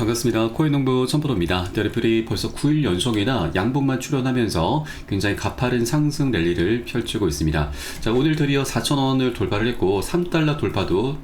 반갑습니다. 코인농부 천프로입니다. 리플이 벌써 9일 연속이나 양봉만 출현하면서 굉장히 가파른 상승 랠리를 펼치고 있습니다. 자, 오늘 드디어 4,000원을 돌파를 했고 3달러 돌파도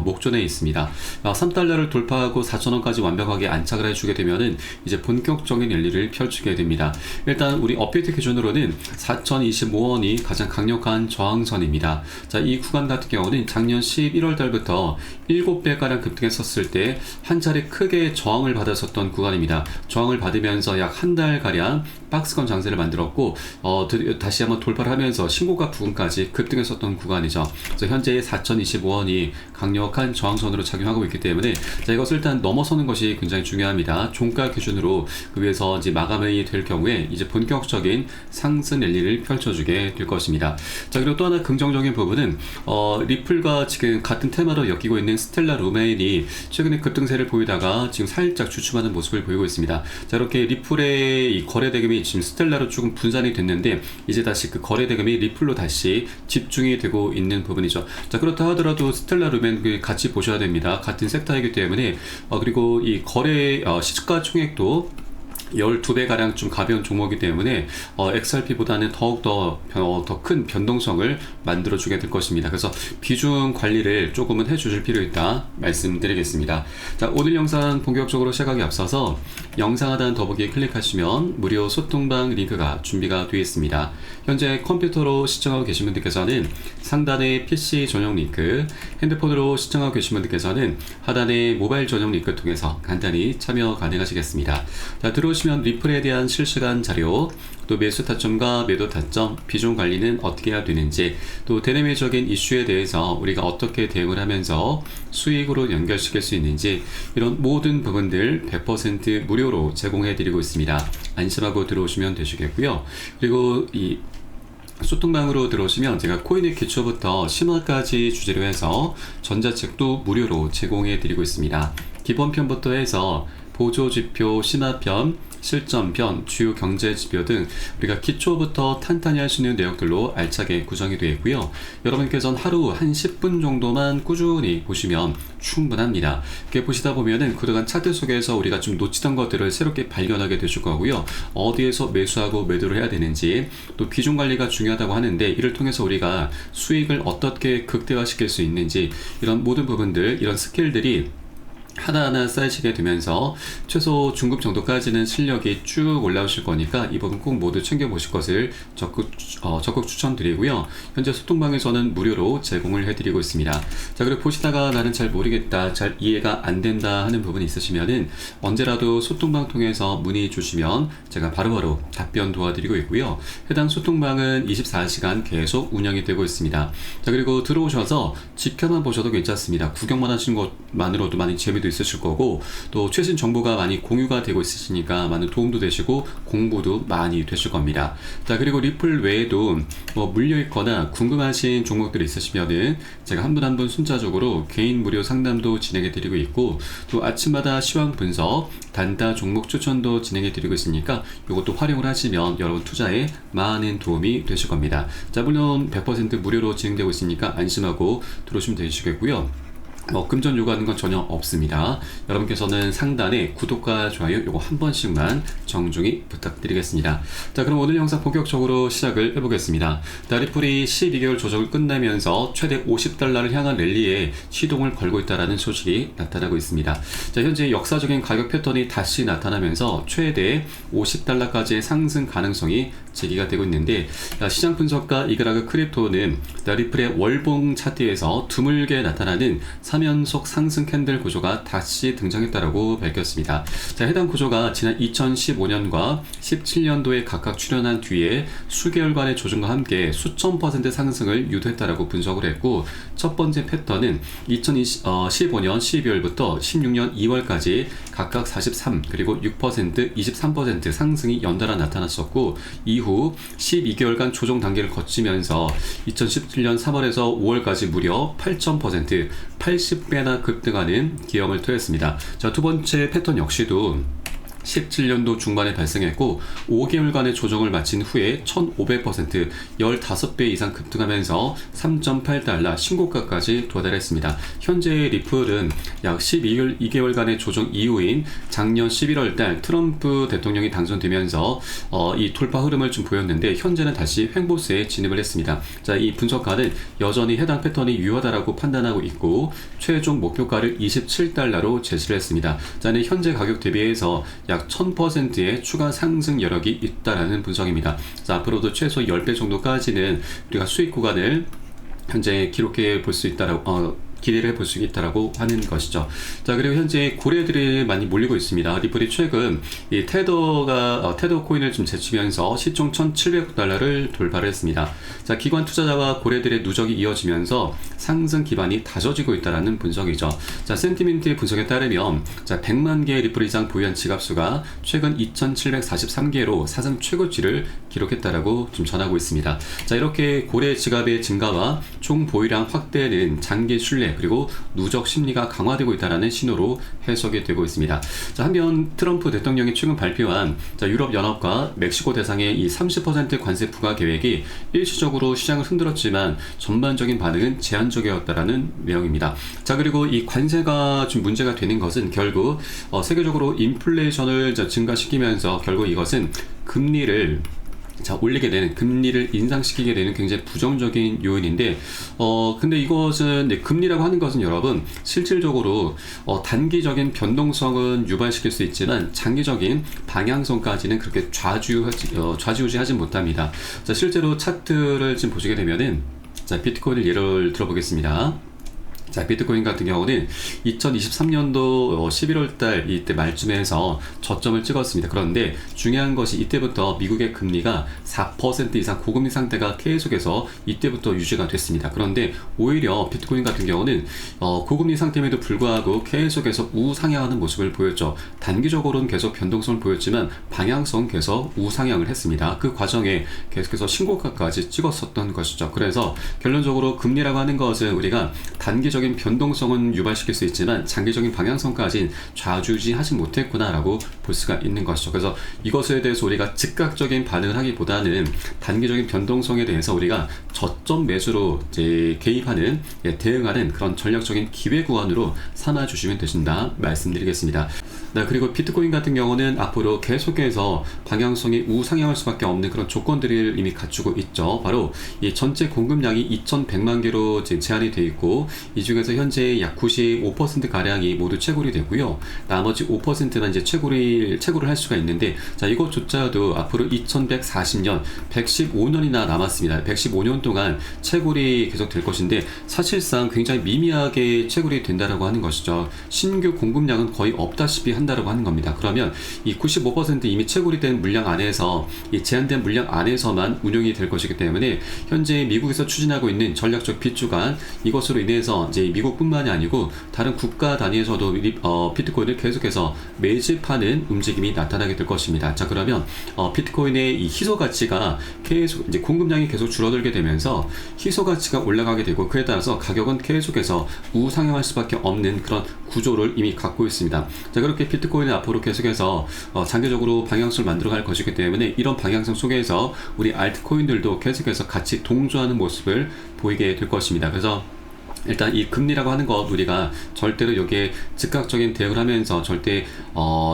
목전에 있습니다. 3달러를 돌파하고 4,000원까지 완벽하게 안착을 해주게 되면은 이제 본격적인 랠리를 펼치게 됩니다. 일단 우리 업데이트 기준으로는 4,025원이 가장 강력한 저항선입니다. 자, 이 구간 같은 경우는 작년 11월 달부터 7배가량 급등했었을 때 한 차례 크게 저항을 받았었던 구간입니다. 저항을 받으면서 약 한 달가량 박스권 장세를 만들었고 다시 한번 돌파를 하면서 신고가 부근까지 급등했었던 구간이죠. 그래서 현재 4,025원이 강력한 저항선으로 작용하고 있기 때문에 자, 이것을 일단 넘어서는 것이 굉장히 중요합니다. 종가 기준으로 그 위에서 이제 마감이 될 경우에 이제 본격적인 상승 랠리를 펼쳐주게 될 것입니다. 자, 그리고 또 하나 긍정적인 부분은 리플과 지금 같은 테마로 엮이고 있는 스텔라 루메인이 최근에 급등세를 보이다가 지금 살짝 주춤하는 모습을 보이고 있습니다. 자, 이렇게 리플의 이 거래 대금이 지금 스텔라로 조금 분산이 됐는데 이제 다시 그 거래 대금이 리플로 다시 집중이 되고 있는 부분이죠. 자, 그렇다 하더라도 스텔라 루멘 같이 보셔야 됩니다. 같은 섹터이기 때문에 그리고 이 거래 시가총액도 12배가량 좀 가벼운 종목이기 때문에 XRP보다는 더욱더 더 큰 변동성을 만들어주게 될 것입니다. 그래서 비중 관리를 조금은 해주실 필요 있다 말씀드리겠습니다. 자, 오늘 영상 본격적으로 시작하기 앞서서 영상 하단 더보기에 클릭하시면 무료 소통방 링크가 준비가 되어 있습니다. 현재 컴퓨터로 시청하고 계신 분들께서는 상단의 PC 전용 링크, 핸드폰으로 시청하고 계신 분들께서는 하단의 모바일 전용 링크를 통해서 간단히 참여 가능하시겠습니다. 자, 들어오시면 리플에 대한 실시간 자료, 또 매수 타점과 매도 타점, 비중 관리는 어떻게 해야 되는지, 또 대내외적인 이슈에 대해서 우리가 어떻게 대응을 하면서 수익으로 연결시킬 수 있는지, 이런 모든 부분들 100% 무료로 제공해 드리고 있습니다. 안심하고 들어오시면 되시겠고요. 그리고 이 소통방으로 들어오시면 제가 코인의 기초부터 심화까지 주제로 해서 전자책도 무료로 제공해 드리고 있습니다. 기본편부터 해서 보조지표, 심화편, 실전편, 주요 경제지표 등 우리가 기초부터 탄탄히 할 수 있는 내용들로 알차게 구성이 되어 있고요. 여러분께서는 하루 한 10분 정도만 꾸준히 보시면 충분합니다. 이렇게 보시다 보면은 그동안 차트 속에서 우리가 좀 놓치던 것들을 새롭게 발견하게 되실 거고요. 어디에서 매수하고 매도를 해야 되는지, 또 비중 관리가 중요하다고 하는데 이를 통해서 우리가 수익을 어떻게 극대화시킬 수 있는지, 이런 모든 부분들, 이런 스킬들이 하나하나 쌓이시게 되면서 최소 중급 정도까지는 실력이 쭉 올라오실 거니까 이 부분 꼭 모두 챙겨보실 것을 적극 추천드리고요. 현재 소통방에서는 무료로 제공을 해드리고 있습니다. 자, 그리고 보시다가 나는 잘 모르겠다, 잘 이해가 안 된다 하는 부분이 있으시면은 언제라도 소통방 통해서 문의 주시면 제가 바로바로 답변 도와드리고 있고요. 해당 소통방은 24시간 계속 운영이 되고 있습니다. 자, 그리고 들어오셔서 지켜만 보셔도 괜찮습니다. 구경만 하시는 것만으로도 많이 재미도 있으실 거고, 또 최신 정보가 많이 공유가 되고 있으시니까 많은 도움도 되시고 공부도 많이 되실 겁니다. 자, 그리고 리플 외에도 물려 있거나 궁금하신 종목들이 있으시면은 제가 한 분 한 분 순차적으로 개인 무료 상담도 진행해 드리고 있고, 또 아침마다 시황 분석, 단타 종목 추천도 진행해 드리고 있으니까 이것도 활용을 하시면 여러분 투자에 많은 도움이 되실 겁니다. 자, 물론 100% 무료로 진행되고 있으니까 안심하고 들어오시면 되시겠고요. 금전 요구하는 건 전혀 없습니다. 여러분께서는 상단에 구독과 좋아요 요거 한 번씩만 정중히 부탁드리겠습니다. 자, 그럼 오늘 영상 본격적으로 시작을 해보겠습니다. 리플이 12개월 조정을 끝내면서 최대 50달러를 향한 랠리에 시동을 걸고 있다는 소식이 나타나고 있습니다. 자, 현재 역사적인 가격 패턴이 다시 나타나면서 최대 50달러까지의 상승 가능성이 제기가 되고 있는데, 시장 분석가 이그라그 크립토는 리플의 월봉 차트에서 드물게 나타나는 3연속 상승 캔들 구조가 다시 등장했다라고 밝혔습니다. 자, 해당 구조가 지난 2015년과 17년도에 각각 출현한 뒤에 수개월간의 조정과 함께 수천 % 상승을 유도했다라고 분석을 했고, 첫 번째 패턴은 2015년 12월부터 16년 2월까지 각각 43 그리고 6% 23% 상승이 연달아 나타났었고, 이후 12개월간 조정 단계를 거치면서 2017년 3월에서 5월까지 무려 8,000% 80배나 급등하는 기염을 토했습니다. 자, 두 번째 패턴 역시도 17년도 중반에 발생했고 5개월간의 조정을 마친 후에 1,500% 15배 이상 급등하면서 3.8달러 신고가까지 도달했습니다. 현재 리플은 약 12개월간의 조정 이후인 작년 11월 달 트럼프 대통령이 당선되면서 이 돌파 흐름을 좀 보였는데 현재는 다시 횡보세에 진입을 했습니다. 자, 이 분석가는 여전히 해당 패턴이 유효하다라고 판단하고 있고 최종 목표가를 27달러로 제시를 했습니다. 자, 현재 가격 대비해서 약 1000%의 추가 상승 여력이 있다라는 분석입니다. 자, 앞으로도 최소 10배 정도까지는 우리가 수익 구간을 현재 기록해 볼 수 있다라고 기대를 해볼 수 있다라고 하는 것이죠. 자, 그리고 현재 고래들이 많이 몰리고 있습니다. 리플이 최근 이 테더 코인을 좀 제치면서 시총 1,700달러를 돌파를 했습니다. 자, 기관 투자자와 고래들의 누적이 이어지면서 상승 기반이 다져지고 있다라는 분석이죠. 자, 센티멘트의 분석에 따르면 자, 100만 개의 리플 이상 보유한 지갑수가 최근 2,743개로 사상 최고치를 기록했다라고 좀 전하고 있습니다. 자, 이렇게 고래 지갑의 증가와 총 보유량 확대는 장기 신뢰 그리고 누적 심리가 강화되고 있다는 신호로 해석이 되고 있습니다. 자, 한편 트럼프 대통령이 최근 발표한 유럽연합과 멕시코 대상의 이 30% 관세 부과 계획이 일시적으로 시장을 흔들었지만 전반적인 반응은 제한적이었다라는 내용입니다. 자, 그리고 이 관세가 좀 문제가 되는 것은 결국 세계적으로 인플레이션을 증가시키면서 결국 이것은 금리를 올리게 되는, 금리를 인상시키게 되는 굉장히 부정적인 요인인데, 근데 이것은, 금리라고 하는 것은 여러분, 실질적으로, 단기적인 변동성은 유발시킬 수 있지만, 장기적인 방향성까지는 그렇게 좌지우지하지 못합니다. 자, 실제로 차트를 지금 보시게 되면은, 자, 비트코인을 예를 들어보겠습니다. 자, 비트코인 같은 경우는 2023년도 11월 달 이때 말쯤에서 저점을 찍었습니다. 그런데 중요한 것이 이때부터 미국의 금리가 4% 이상 고금리 상태가 계속해서 이때부터 유지가 됐습니다. 그런데 오히려 비트코인 같은 경우는 고금리 상태임에도 불구하고 계속해서 우상향하는 모습을 보였죠. 단기적으로는 계속 변동성을 보였지만 방향성 계속 우상향을 했습니다. 그 과정에 계속해서 신고가까지 찍었었던 것이죠. 그래서 결론적으로 금리라고 하는 것은 우리가 단기적인 변동성은 유발시킬 수 있지만 장기적인 방향성까지는 좌지우지하지 못했구나라고 볼 수가 있는 것이죠. 그래서 이것에 대해서 우리가 즉각적인 반응을 하기보다는 단기적인 변동성에 대해서 우리가 저점 매수로 개입하는, 대응하는 그런 전략적인 기회 구간으로 삼아주시면 되신다 말씀드리겠습니다. 네, 그리고 비트코인 같은 경우는 앞으로 계속해서 방향성이 우상향할 수밖에 없는 그런 조건들을 이미 갖추고 있죠. 바로 이 전체 공급량이 2,100만 개로 제한이 되어 있고, 이 중에서 현재 약 95% 가량이 모두 채굴이 되고요. 나머지 5%만 이제 채굴을 할 수가 있는데, 자, 이것조차도 앞으로 2140년, 115년이나 남았습니다. 115년 동안 채굴이 계속 될 것인데, 사실상 굉장히 미미하게 채굴이 된다라고 하는 것이죠. 신규 공급량은 거의 없다시피 한다라고 하는 겁니다. 그러면 이 95% 이미 채굴이 된 물량 안에서, 이 제한된 물량 안에서만 운용이 될 것이기 때문에 현재 미국에서 추진하고 있는 전략적 빗주간, 이것으로 인해서 이제 미국뿐만이 아니고 다른 국가 단위에서도 비트코인을 계속해서 매집하는 움직임이 나타나게 될 것입니다. 자, 그러면 비트코인의 이 희소 가치가 계속 이제 공급량이 계속 줄어들게 되면서 희소 가치가 올라가게 되고, 그에 따라서 가격은 계속해서 우상향할 수밖에 없는 그런 구조를 이미 갖고 있습니다. 자, 그렇게 비트코인은 앞으로 계속해서 장기적으로 방향성을 만들어갈 것이기 때문에 이런 방향성 속에서 우리 알트코인들도 계속해서 같이 동조하는 모습을 보이게 될 것입니다. 그래서 일단 이 금리라고 하는 것, 우리가 절대로 여기에 즉각적인 대응을 하면서 절대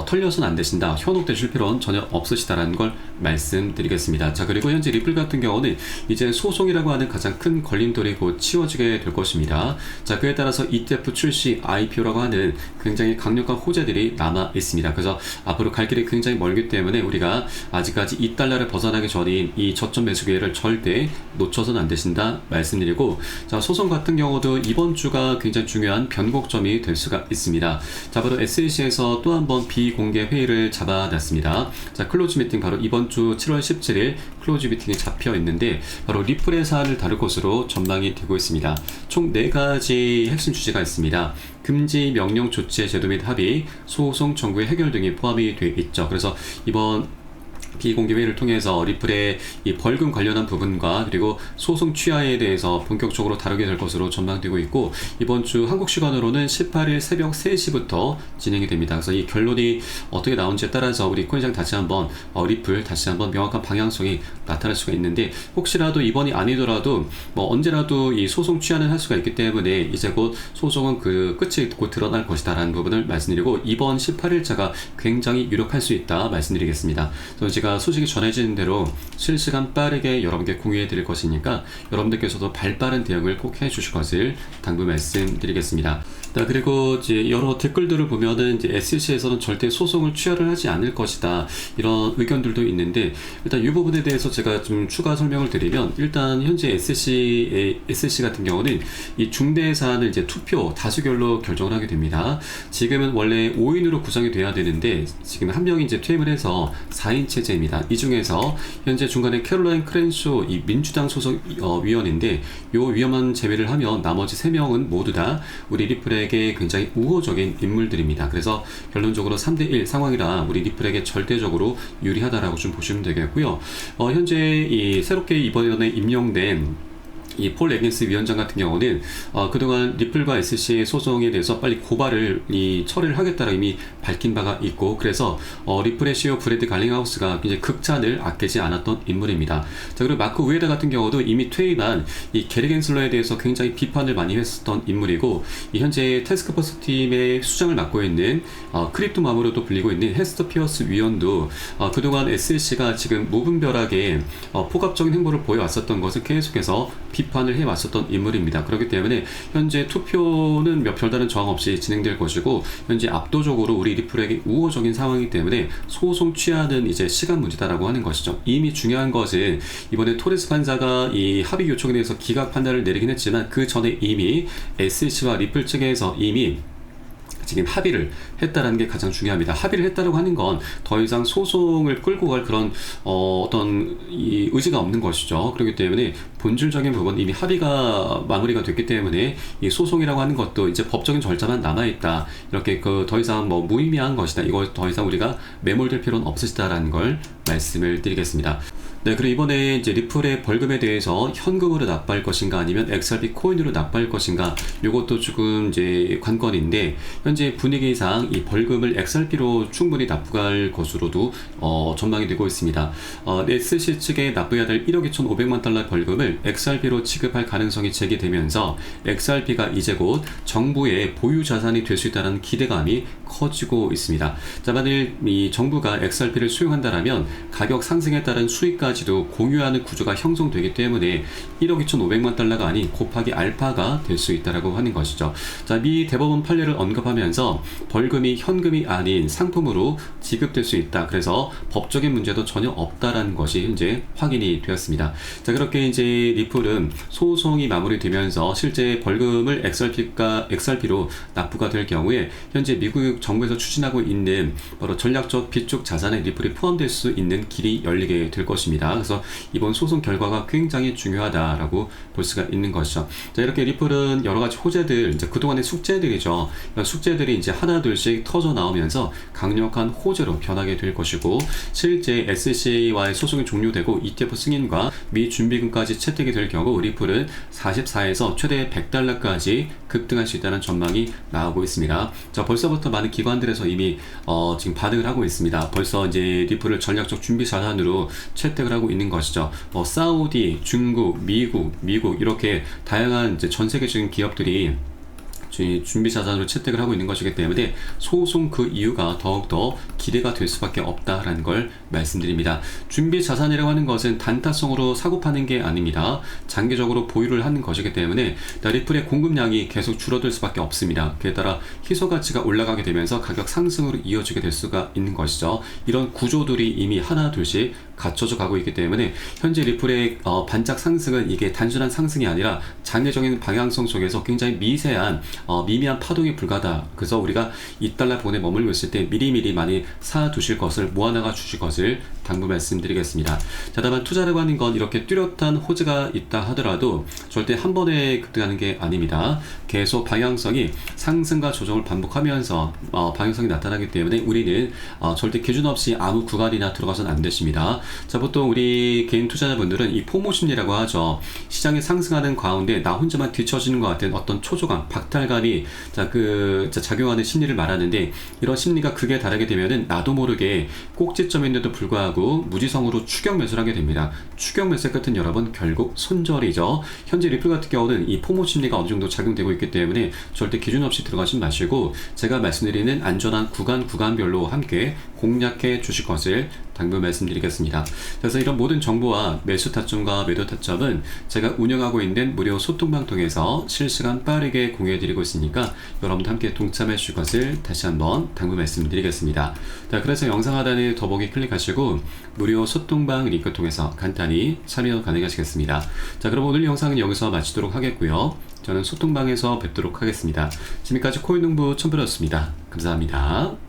털려서는 안 되신다, 현혹되실 필요는 전혀 없으시다라는 걸 말씀드리겠습니다. 자, 그리고 현재 리플 같은 경우는 이제 소송이라고 하는 가장 큰 걸림돌이 곧 치워지게 될 것입니다. 자, 그에 따라서 ETF 출시, IPO라고 하는 굉장히 강력한 호재들이 남아 있습니다. 그래서 앞으로 갈 길이 굉장히 멀기 때문에 우리가 아직까지 $2를 벗어나기 전인 이 저점 매수 기회를 절대 놓쳐서는 안 되신다 말씀드리고, 자, 소송 같은 경우도 이번 주가 굉장히 중요한 변곡점이 될 수가 있습니다. 자, 바로 SEC에서 또 한 번 비공개 회의를 잡아놨습니다. 자, 클로즈 미팅, 바로 이번 주 7월 17일 클로즈 미팅이 잡혀 있는데, 바로 리플의 사안을 다룰 것으로 전망이 되고 있습니다. 총 4가지 핵심 주제가 있습니다. 금지 명령 조치의 제도 및 합의, 소송 청구의 해결 등이 포함이 되어 있죠. 그래서 이번 비공개 회의를 통해서 리플의 이 벌금 관련한 부분과 그리고 소송 취하에 대해서 본격적으로 다루게 될 것으로 전망되고 있고, 이번 주 한국 시간으로는 18일 새벽 3시부터 진행이 됩니다. 그래서 이 결론이 어떻게 나온지에 따라서 우리 코인시장 다시 한번 리플 다시 한번 명확한 방향성이 나타날 수가 있는데, 혹시라도 이번이 아니더라도 뭐 언제라도 이 소송 취하는 할 수가 있기 때문에 이제 곧 소송은 그 끝이 곧 드러날 것이다 라는 부분을 말씀드리고, 이번 18일자가 굉장히 유력할 수 있다 말씀드리겠습니다. 그래서 제가 소식이 전해지는 대로 실시간 빠르게 여러분께 공유해 드릴 것이니까 여러분들께서도 발빠른 대응을 꼭 해 주실 것을 당부 말씀드리겠습니다. 그리고 이제 여러 댓글들을 보면은 이제 SEC에서는 절대 소송을 취하를 하지 않을 것이다, 이런 의견들도 있는데, 일단 이 부분에 대해서 제가 좀 추가 설명을 드리면, 일단 현재 SEC 같은 경우는 이 중대 사안을 이제 투표 다수결로 결정을 하게 됩니다. 지금은 원래 5인으로 구성이 돼야 되는데 지금 한 명이 이제 퇴임을 해서 4인 체제입니다. 이 중에서 현재 중간에 캐롤라인 크랜쇼 이 민주당 소속 위원인데, 요 위원만 제외를 하면 나머지 3명은 모두 다 우리 리플에게 굉장히 우호적인 인물들입니다. 그래서 결론적으로 3대1 상황이라 우리 리플에게 절대적으로 유리하다라고 좀 보시면 되겠고요. 현재 이 새롭게 이번에 임명된 이 폴 레긴스 위원장 같은 경우는 그동안 리플과 SEC의 소송에 대해서 빨리 고발을 처리를 하겠다라고 이미 밝힌 바가 있고, 그래서 리플의 CEO 브래드 갈링하우스가 이제 극찬을 아끼지 않았던 인물입니다. 자, 그리고 마크 우에다 같은 경우도 이미 퇴임한 이 게리 겐슬러에 대해서 굉장히 비판을 많이 했었던 인물이고, 이 현재 태스크포스 팀의 수장을 맡고 있는 크립토맘으로도 불리고 있는 헤스터 피어스 위원도 그동안 SEC가 지금 무분별하게 폭압적인 행보를 보여왔었던 것을 계속해서 비판을 해왔었던 인물입니다. 그렇기 때문에 현재 투표는 별다른 저항 없이 진행될 것이고, 현재 압도적으로 우리 리플에게 우호적인 상황이기 때문에 소송 취하는 이제 시간 문제다라고 하는 것이죠. 이미 중요한 것은 이번에 토레스 판사가 이 합의 요청에 대해서 기각 판단을 내리긴 했지만, 그 전에 이미 SEC와 리플 측에서 이미 지금 합의를 했다는 게 가장 중요합니다. 합의를 했다고 하는 건 더 이상 소송을 끌고 갈 그런 어떤 이 의지가 없는 것이죠. 그렇기 때문에 본질적인 부분 이미 합의가 마무리가 됐기 때문에 이 소송이라고 하는 것도 이제 법적인 절차만 남아있다, 이렇게 더 이상 뭐 무의미한 것이다, 이걸 더 이상 우리가 매몰될 필요는 없으시다라는 걸 말씀을 드리겠습니다. 네, 그리고 이번에 이제 리플의 벌금에 대해서 현금으로 납부할 것인가 아니면 XRP 코인으로 납부할 것인가, 이것도 조금 이제 관건인데, 현재 분위기상 이 벌금을 XRP로 충분히 납부할 것으로도 전망이 되고 있습니다. SEC 측에 납부해야 될 1억 2,500만 달러 벌금을 XRP로 지급할 가능성이 제기되면서 XRP가 이제 곧 정부의 보유 자산이 될 수 있다는 기대감이 커지고 있습니다. 자, 만일 이 정부가 XRP를 수용한다라면 가격 상승에 따른 수익까지도 공유하는 구조가 형성되기 때문에 1억 2,500만 달러가 아닌 곱하기 알파가 될 수 있다라고 하는 것이죠. 자, 미 대법원 판례를 언급하면서 벌금이 현금이 아닌 상품으로 지급될 수 있다, 그래서 법적인 문제도 전혀 없다라는 것이 이제 확인이 되었습니다. 자, 그렇게 이제 리플은 소송이 마무리되면서 실제 벌금을 XRP로 납부가 될 경우에 현재 미국 정부에서 추진하고 있는 바로 전략적 비축 자산에 리플이 포함될 수 있는 길이 열리게 될 것입니다. 그래서 이번 소송 결과가 굉장히 중요하다라고 볼 수가 있는 것이죠. 자, 이렇게 리플은 여러 가지 호재들, 이제 그동안의 숙제들이죠. 숙제들이 이제 하나둘씩 터져 나오면서 강력한 호재로 변하게 될 것이고, 실제 SEC와의 소송이 종료되고 ETF 승인과 미 준비금까지 채택이 될 경우 리플은 44에서 최대 100달러까지 급등할 수 있다는 전망이 나오고 있습니다. 자, 벌써부터 많은 기관들에서 이미 지금 반응을 하고 있습니다. 벌써 이제 리플을 전략적 준비 자산으로 채택을 하고 있는 것이죠. 사우디, 중국, 미국 이렇게 다양한 이제 전 세계적인 기업들이 준비 자산으로 채택을 하고 있는 것이기 때문에 소송 그 이유가 더욱더 기대가 될 수밖에 없다라는 걸 말씀드립니다. 준비 자산이라고 하는 것은 단타성으로 사고 파는 게 아닙니다. 장기적으로 보유를 하는 것이기 때문에 리플의 공급량이 계속 줄어들 수밖에 없습니다. 그에 따라 희소 가치가 올라가게 되면서 가격 상승으로 이어지게 될 수가 있는 것이죠. 이런 구조들이 이미 하나 둘씩 갖춰져 가고 있기 때문에 현재 리플의 반짝 상승은 이게 단순한 상승이 아니라 장기적인 방향성 속에서 굉장히 미세한 미미한 파동에 불과하다. 그래서 우리가 $2 부근에 머물고 있을 때 미리미리 많이 사 두실 것을, 모아나가 주실 것을 당부 말씀드리겠습니다. 자, 다만 투자라고 하는 건 이렇게 뚜렷한 호재가 있다 하더라도 절대 한 번에 급등하는 게 아닙니다. 계속 방향성이 상승과 조정을 반복하면서 방향성이 나타나기 때문에 우리는 절대 기준 없이 아무 구간이나 들어가서는 안 되십니다. 자, 보통 우리 개인 투자자분들은 이 포모 심리라고 하죠. 시장이 상승하는 가운데 나 혼자만 뒤처지는 것 같은 어떤 초조감, 박탈감이 작용하는 심리를 말하는데, 이런 심리가 극에 달하게 되면은 나도 모르게 꼭지점인데도 불구하고 무지성으로 추격 매수를 하게 됩니다. 추격 매수의 끝은 여러분 결국 손절이죠. 현재 리플 같은 경우는 이 포모 심리가 어느 정도 작용되고 있기 때문에 절대 기준 없이 들어가지 마시고, 제가 말씀드리는 안전한 구간별로 함께 공략해 주실 것을 당부 말씀드리겠습니다. 그래서 이런 모든 정보와 매수 타점과 매도 타점은 제가 운영하고 있는 무료 소통방 통해서 실시간 빠르게 공유해 드리고 있으니까 여러분도 함께 동참해 주실 것을 다시 한번 당부 말씀드리겠습니다. 자, 그래서 영상 하단에 더보기 클릭하시고 무료 소통방 링크 통해서 간단히 참여 가능하시겠습니다. 자, 그럼 오늘 영상은 여기서 마치도록 하겠고요. 저는 소통방에서 뵙도록 하겠습니다. 지금까지 코인농부 첨부였습니다. 감사합니다.